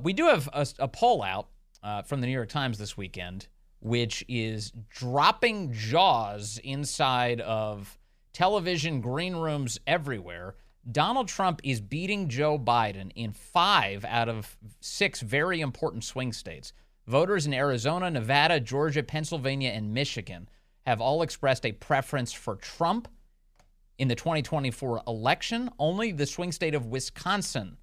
We do have a poll out from the New York Times this weekend, which is dropping jaws inside of television green rooms everywhere. Donald Trump is beating Joe Biden in 5 out of 6 very important swing states. Voters in Arizona, Nevada, Georgia, Pennsylvania, and Michigan have all expressed a preference for Trump in the 2024 election. Only the swing state of Wisconsin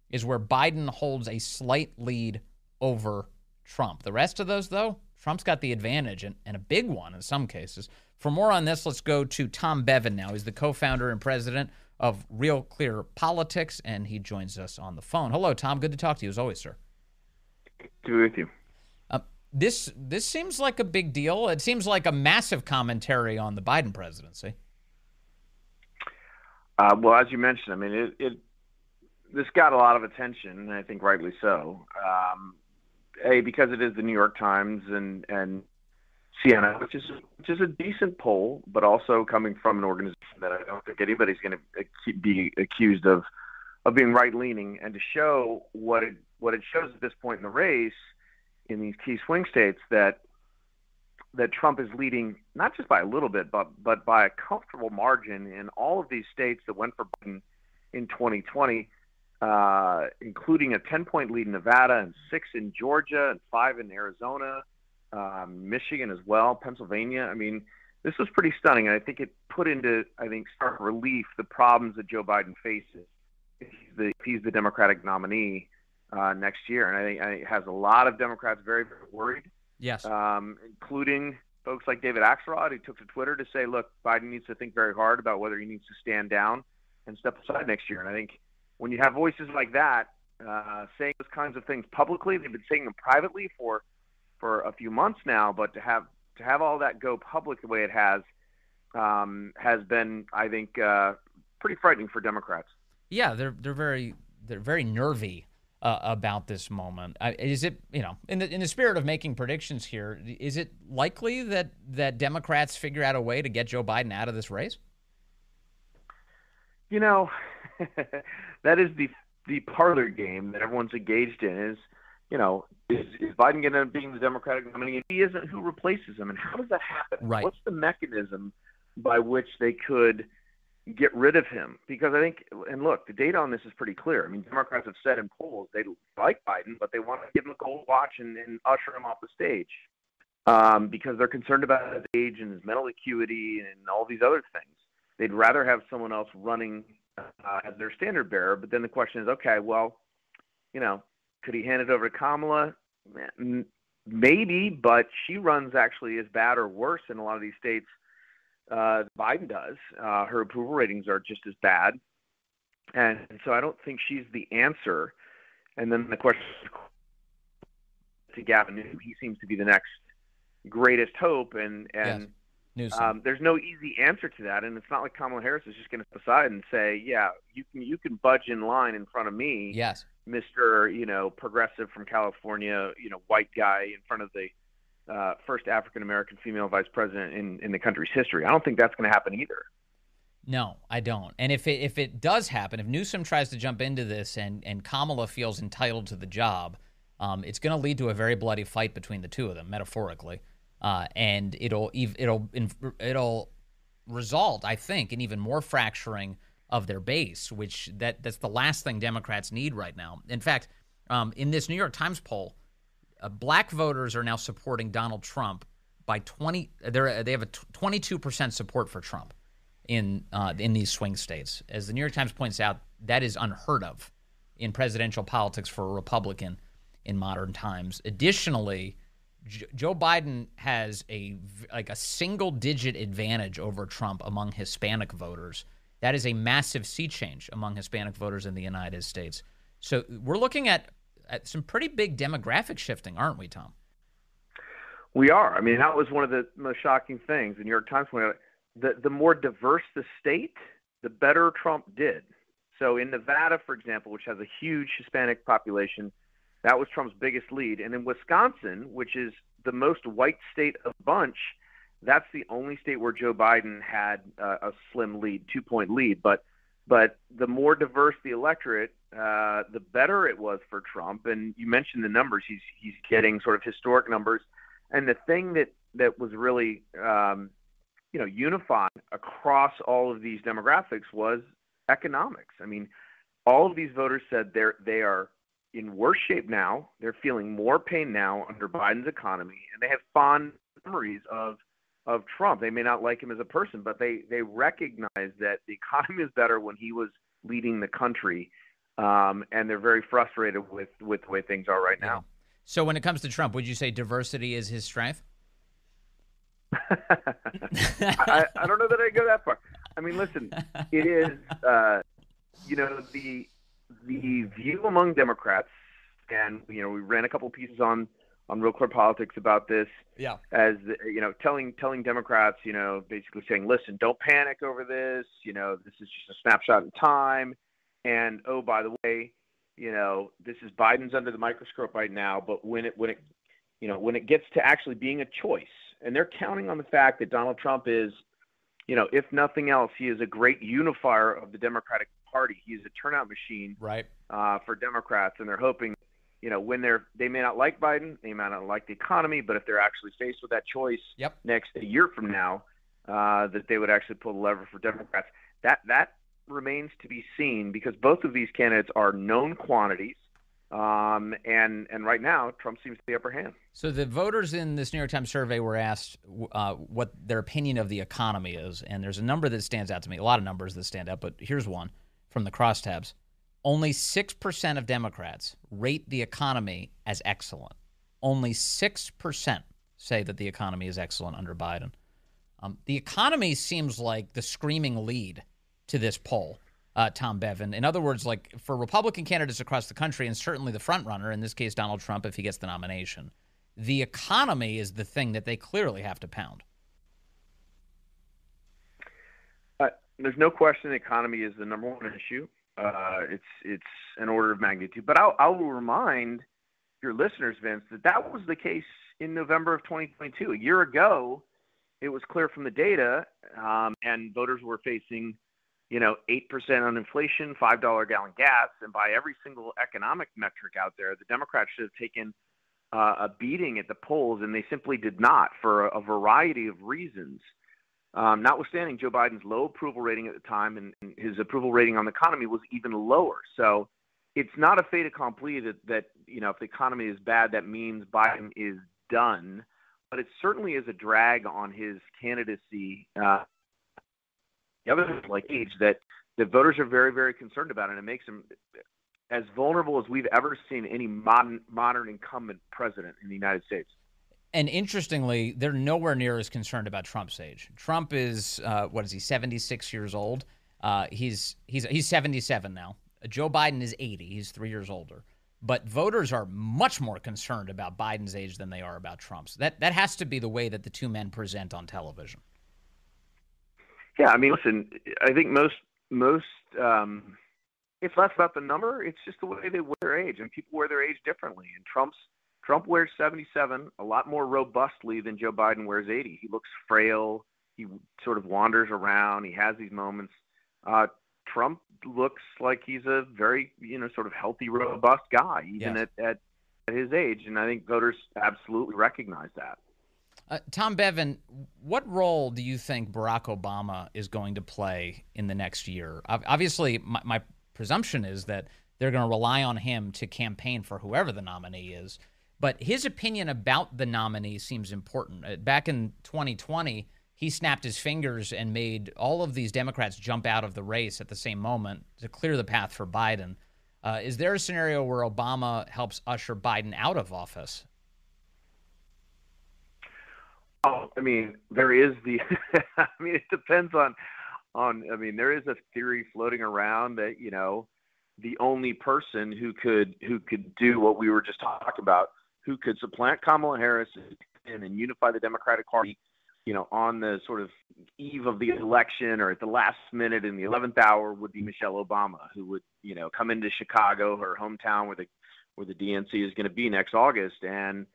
is where Biden holds a slight lead over Trump. The rest of those, though, Trump's got the advantage, and a big one in some cases. For more on this, let's go to Tom Bevan now. He's the co-founder and president of Real Clear Politics, and he joins us on the phone. Hello, Tom. Good to talk to you as always, sir. Good to be with you. This seems like a big deal. It seems like a massive commentary on the Biden presidency. Well, as you mentioned, I mean, this got a lot of attention, and I think rightly so. Because it is the New York Times and Sienna, which is a decent poll, but also coming from an organization that I don't think anybody's going to be accused of being right-leaning, and to show what it shows at this point in the race in these key swing states that Trump is leading not just by a little bit, but by a comfortable margin in all of these states that went for Biden in 2020. Including a 10-point lead in Nevada and 6 in Georgia and 5 in Arizona, Michigan as well, Pennsylvania. I mean, this was pretty stunning, and I think it put into, stark relief the problems that Joe Biden faces if he's the Democratic nominee next year. And I think it has a lot of Democrats very, very worried. Yes. Including folks like David Axelrod, who took to Twitter to say, look, Biden needs to think very hard about whether he needs to stand down and step aside next year. And I think when you have voices like that saying those kinds of things publicly, they've been saying them privately for a few months now, but to have all that go public the way it has been, I think, pretty frightening for Democrats. Yeah, they're very nervy about this moment. Is it, in the spirit of making predictions here, is it likely that Democrats figure out a way to get Joe Biden out of this race? That is the parlor game that everyone's engaged in. Is Biden going to be the Democratic nominee? If he isn't, who replaces him, and how does that happen? Right. What's the mechanism by which they could get rid of him? Because I think, and look, the data on this is pretty clear. I mean, Democrats have said in polls they like Biden, but they want to give him a gold watch and usher him off the stage because they're concerned about his age and his mental acuity and all these other things. They'd rather have someone else running as their standard bearer. But then the question is, okay, well, could he hand it over to Kamala? Maybe, but she runs actually as bad or worse in a lot of these states Biden does. Her approval ratings are just as bad. And so I don't think she's the answer. And then the question to Gavin Newsom, he seems to be the next greatest hope. And Yes. There's no easy answer to that, and it's not like Kamala Harris is just going to step aside and say, "Yeah, you can budge in line in front of me, yes, Mr. Progressive from California, white guy in front of the first African American female vice president in the country's history." I don't think that's going to happen either. No, I don't. And if it does happen, if Newsom tries to jump into this and Kamala feels entitled to the job, it's going to lead to a very bloody fight between the two of them, metaphorically. And it'll result, I think, in even more fracturing of their base, which that's the last thing Democrats need right now. In fact, in this New York Times poll, black voters are now supporting Donald Trump by 20. They have a 22% support for Trump in these swing states. As the New York Times points out, that is unheard of in presidential politics for a Republican in modern times. Additionally, Joe Biden has a single-digit advantage over Trump among Hispanic voters. That is a massive sea change among Hispanic voters in the United States. So we're looking at some pretty big demographic shifting, aren't we, Tom? We are. I mean, that was one of the most shocking things. The New York Times pointed out the more diverse the state, the better Trump did. So in Nevada, for example, which has a huge Hispanic population, that was Trump's biggest lead. And in Wisconsin, which is the most white state of the bunch, that's the only state where Joe Biden had a slim lead, 2-point lead. But the more diverse the electorate, the better it was for Trump. And you mentioned the numbers; he's getting sort of historic numbers. And the thing that was really unified across all of these demographics was economics. I mean, all of these voters said they are in worse shape now. They're feeling more pain now under Biden's economy, and they have fond memories of Trump. They may not like him as a person, but they recognize that the economy is better when he was leading the country, and they're very frustrated with the way things are right now. So when it comes to Trump, would you say diversity is his strength? I don't know that I go that far. I mean, listen, it is, the view among Democrats, and, we ran a couple pieces on Real Clear Politics about this. Yeah. As, telling Democrats, basically saying, listen, don't panic over this. This is just a snapshot in time. And, oh, by the way, this is Biden's under the microscope right now. But when it gets to actually being a choice, and they're counting on the fact that Donald Trump is, if nothing else, he is a great unifier of the Democratic Party. He is a turnout machine, right, for Democrats, and they're hoping, when they may not like Biden, they may not like the economy, but if they're actually faced with that choice a year from now, that they would actually pull the lever for Democrats. That remains to be seen, because both of these candidates are known quantities. And right now, Trump seems to be the upper hand. So the voters in this New York Times survey were asked what their opinion of the economy is, and there's a number that stands out to me, a lot of numbers that stand out, but here's one from the crosstabs. Only 6% of Democrats rate the economy as excellent. Only 6% say that the economy is excellent under Biden. The economy seems like the screaming lead to this poll. Tom Bevan. In other words, like for Republican candidates across the country, and certainly the front runner, in this case Donald Trump if he gets the nomination, the economy is the thing that they clearly have to pound. There's no question the economy is the number one issue. It's an order of magnitude. But I'll remind your listeners, Vince, that was the case in November of 2022. A year ago, it was clear from the data, and voters were facing 8% on inflation, $5 a gallon gas, and by every single economic metric out there, the Democrats should have taken a beating at the polls, and they simply did not for a variety of reasons. Notwithstanding Joe Biden's low approval rating at the time, and his approval rating on the economy was even lower. So it's not a fait accompli that if the economy is bad, that means Biden is done. But it certainly is a drag on his candidacy. The other thing, like age, that the voters are very, very concerned about, and it makes him as vulnerable as we've ever seen any modern incumbent president in the United States. And interestingly, they're nowhere near as concerned about Trump's age. Trump is, 76 years old? He's 77 now. Joe Biden is 80. He's 3 years older. But voters are much more concerned about Biden's age than they are about Trump's. That has to be the way that the two men present on television. Yeah, I mean, listen, I think most it's less about the number. It's just the way they wear their age, and people wear their age differently. And Trump wears 77 a lot more robustly than Joe Biden wears 80. He looks frail. He sort of wanders around. He has these moments. Trump looks like he's a very, sort of healthy, robust guy, even at his age. And I think voters absolutely recognize that. Tom Bevan, what role do you think Barack Obama is going to play in the next year? Obviously, my presumption is that they're going to rely on him to campaign for whoever the nominee is. But his opinion about the nominee seems important. Back in 2020, he snapped his fingers and made all of these Democrats jump out of the race at the same moment to clear the path for Biden. Is there a scenario where Obama helps usher Biden out of office? Oh, I mean, there is it depends on, there is a theory floating around that, the only person who could do what we were just talking about, who could supplant Kamala Harris and unify the Democratic Party, on the sort of eve of the election or at the last minute in the 11th hour would be Michelle Obama, who would, come into Chicago, her hometown where the DNC is going to be next August, and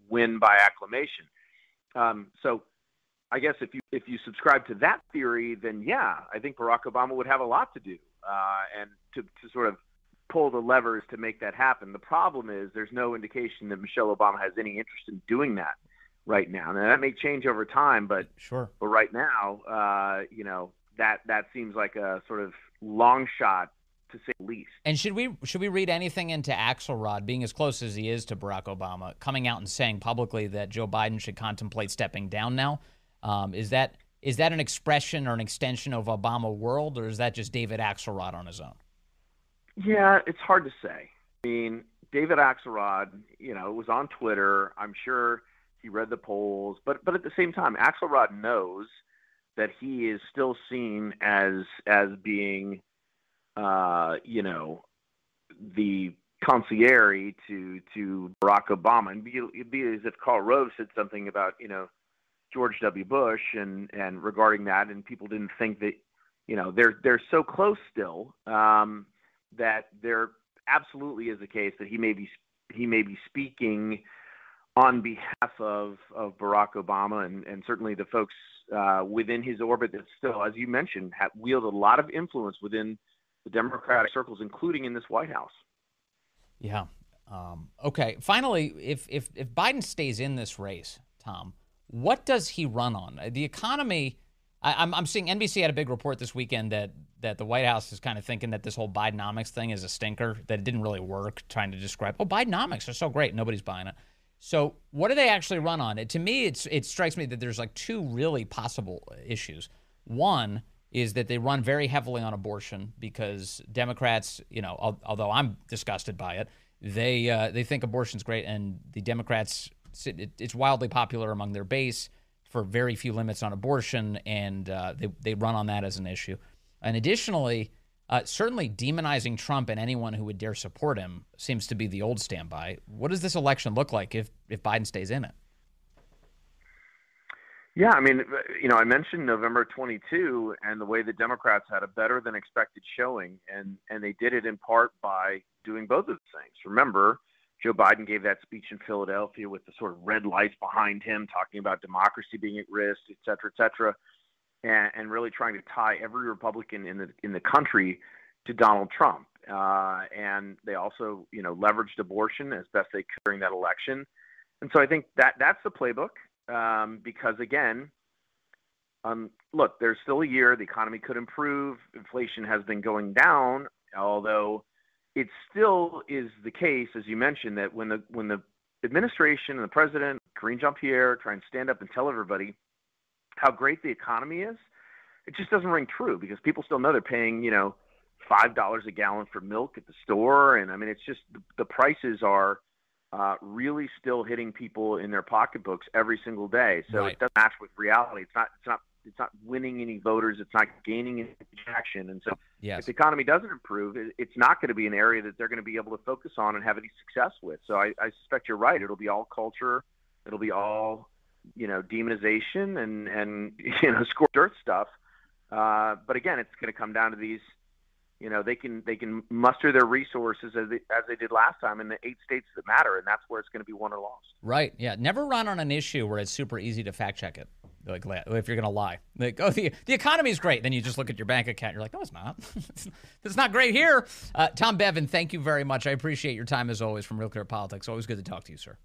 win by acclamation. So I guess if you subscribe to that theory, then yeah, I think Barack Obama would have a lot to do and to sort of pull the levers to make that happen. The problem is there's no indication that Michelle Obama has any interest in doing that right now. Now that may change over time, but sure. But right now, that seems like a sort of long shot, to say the least. And should we read anything into Axelrod, being as close as he is to Barack Obama, coming out and saying publicly that Joe Biden should contemplate stepping down now? Is that an expression or an extension of Obama world, or is that just David Axelrod on his own? Yeah, it's hard to say. I mean, David Axelrod, was on Twitter. I'm sure he read the polls, but at the same time, Axelrod knows that he is still seen as being, the concierge to Barack Obama, and it'd be as if Karl Rove said something about George W. Bush and regarding that, and people didn't think that they're so close still that there absolutely is a case that he may be speaking on behalf of Barack Obama and certainly the folks within his orbit that still, as you mentioned, wield a lot of influence within the Democratic circles, including in this White House. Yeah. Okay. Finally, if Biden stays in this race, Tom, what does he run on? The economy. I'm seeing NBC had a big report this weekend that the White House is kind of thinking that this whole Bidenomics thing is a stinker, that it didn't really work, trying to describe, Bidenomics are so great, nobody's buying it. So what do they actually run on? To me, it strikes me that there's like two really possible issues. One is that they run very heavily on abortion because Democrats, although I'm disgusted by it, they think abortion's great, and the Democrats, it's wildly popular among their base for very few limits on abortion, and they run on that as an issue. And additionally, certainly demonizing Trump and anyone who would dare support him seems to be the old standby. What does this election look like if Biden stays in it? Yeah, I mean, I mentioned November 22 and the way the Democrats had a better than expected showing, and they did it in part by doing both of the things. Remember, Joe Biden gave that speech in Philadelphia with the sort of red lights behind him, talking about democracy being at risk, et cetera, and really trying to tie every Republican in the country to Donald Trump. And they also, leveraged abortion as best they could during that election. And so I think that's the playbook. Because again, look, there's still a year. The economy could improve. Inflation has been going down, although it still is the case, as you mentioned, that when the administration and the president, Karine Jean-Pierre, try and stand up and tell everybody how great the economy is, it just doesn't ring true because people still know they're paying, $5 a gallon for milk at the store. And I mean, it's just the prices are really still hitting people in their pocketbooks every single day. So right. It doesn't match with reality. It's not winning any voters. It's not gaining any traction. And so yes. If the economy doesn't improve, it's not going to be an area that they're going to be able to focus on and have any success with. So I suspect you're right. It'll be all culture. It'll be all, demonization and scorched earth stuff. But again, it's going to come down to these, they can muster their resources as they did last time in the 8 states that matter, and that's where it's going to be won or lost. Right. Yeah. Never run on an issue where it's super easy to fact check it. Like if you're going to lie, like, the economy is great. Then you just look at your bank account. You're like, no, it's not. It's not great here. Tom Bevan, thank you very much. I appreciate your time as always from Real Clear Politics. Always good to talk to you, sir.